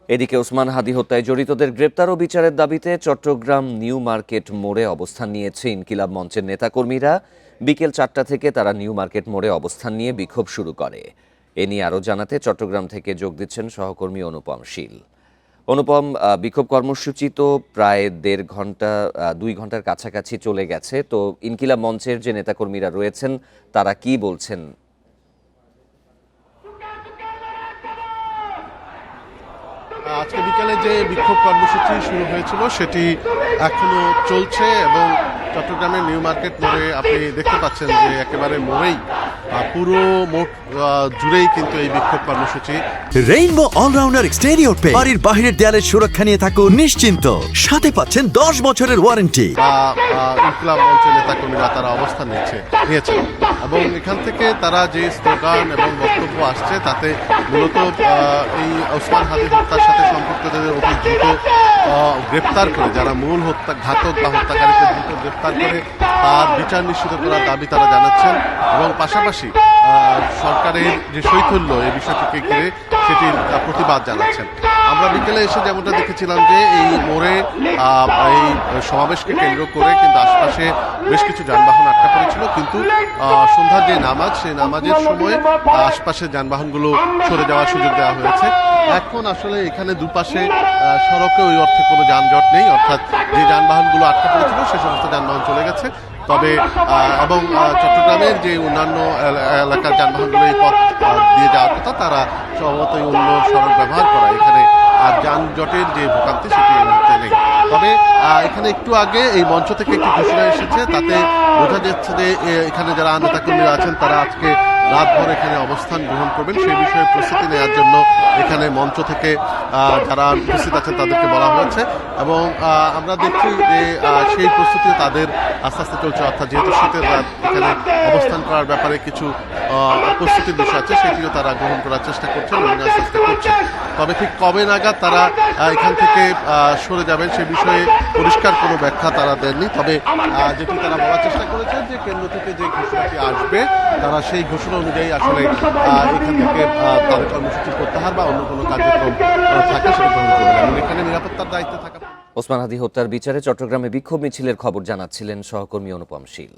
এদিকে ওসমান হাদি হত্যায় জড়িতদের গ্রেপ্তার ও বিচারের দাবিতে চট্টগ্রাম নিউ মার্কেট মোড়ে অবস্থান নিয়েছে ইনকিলাব মঞ্চের নেতাকর্মীরা। বিকেল 4টা থেকে তারা নিউ মার্কেট মোড়ে অবস্থান নিয়ে বিক্ষোভ শুরু করে। এ নিয়ে আরও জানাতে চট্টগ্রাম থেকে যোগ দিচ্ছেন সহকর্মী অনুপম শীল। অনুপম, বিক্ষোভ কর্মসূচি তো প্রায় 2 ঘন্টার কাছাকাছি চলে গেছে, তো ইনকিলাব মঞ্চের যে নেতাকর্মীরা রয়েছেন তারা কি বলছেন? আজকে বিকালে যে বিক্ষোভ কর্মসূচি শুরু হয়েছিল সেটি এখনো চলছে এবং চট্টগ্রামের নিউ মার্কেট মোড়ে আপনি দেখতে পাচ্ছেন যে একেবারে মোড়েই পুরো মোট জুড়েই কিন্তু এই বিক্ষোভ কর্মসূচি। রেইনবো অলরাউন্ডার এক্সটেরিয়র পেইন্ট বাড়ির বাহিরের দেয়ালের সুরক্ষা নিয়ে থাকুন নিশ্চিন্ত, সাথে পাচ্ছেন 10 বছরের ওয়ারেন্টি। ইনকিলাব মঞ্চের নেতাকর্মীরা তারা অবস্থান নিয়েছেন এবং এখান থেকে তারা যে স্লোগান এবং বক্তব্য আসছে তাতে মূলত এই ওসমান হাদি হত্যার সাথে সম্পৃক্তদের অতি দ্রুত গ্রেপ্তার করে, যারা মূল ঘাতক বা হত্যাকারীকে দ্রুত গ্রেপ্তার করে তার বিচার নিশ্চিত করার দাবি তারা জানাচ্ছেন এবং পাশাপাশি সরকারের যে শৈথল্য এই বিষয়টিকে ঘিরে সেটির প্রতিবাদ জানাচ্ছেন। আমরা বিকেলে এসে যেমনটা দেখেছিলাম যে এই মোড়ে এই সমাবেশকে কেন্দ্র করে কিন্তু আশপাশে বেশ কিছু যানবাহন আটকা পড়েছিল, কিন্তু সন্ধ্যার যে নামাজ সেই নামাজের সময় আশপাশের যানবাহনগুলো সরে যাওয়ার সুযোগ দেওয়া হয়েছে। এখন আসলে এখানে দুপাশে সড়কে ওই অর্থে কোনো যানজট নেই, অর্থাৎ যে যানবাহনগুলো আটকা পড়েছিল সে সমস্ত যানবাহন চলে গেছে। তবে এবং চট্টগ্রামের যে অন্যান্য এলাকার যানবাহনগুলো এই পথ দিয়ে যাওয়ার কথা তারা সম্ভবত অন্য সড়ক ব্যবহার করা, এখানে আর যানজটের যে ভোগান্তি সেটি এই মুহূর্তে নেই। তবে এখানে একটু আগে এই মঞ্চ থেকে একটি ঘোষণা এসেছে, তাতে বোঝা যাচ্ছে যে এখানে যারা নেতাকর্মীরা আছেন তারা আজকে রাতভর এখানে অবস্থান গ্রহণ করবেন। সেই বিষয়ে প্রস্তুতি নেওয়ার জন্য এখানে মঞ্চ থেকে যারা উপস্থিত আছেন তাদেরকে বলা হয়েছে এবং আমরা দেখছি যে সেই প্রস্তুতি তাদের আস্তে আস্তে চলছে, অর্থাৎ যেহেতু শীতের রাত এখানে অবস্থান করার ব্যাপারে কিছু প্রস্তুতির বিষয় আছে সেটিও তারা গ্রহণ করার চেষ্টা করছেন এবং আস্তে আস্তে করছেন। তবে ঠিক কবে নাগাদ তারা এখান থেকে সরে যাবেন সে বিষয়ে পরিষ্কার কোনো ব্যাখ্যা তারা দেননি। তবে যেটি তারা বলার চেষ্টা করেছেন যে কেন্দ্র থেকে যে ঘোষণাটি আসবে তারা সেই ঘোষণা অনুযায়ী আসলে এখান থেকে তাদের কর্মসূচি প্রত্যাহার বা অন্য কোনো কার্যক্রম থাকে সেটা গ্রহণ করবেন এবং এখানে নিরাপত্তার দায়িত্বে থাকা। ওসমান হাদি হত্যার বিচারে চট্টগ্রামে বিক্ষোভ মিছিলের খবর জানাচ্ছিলেন সহকর্মী অনুপম শীল।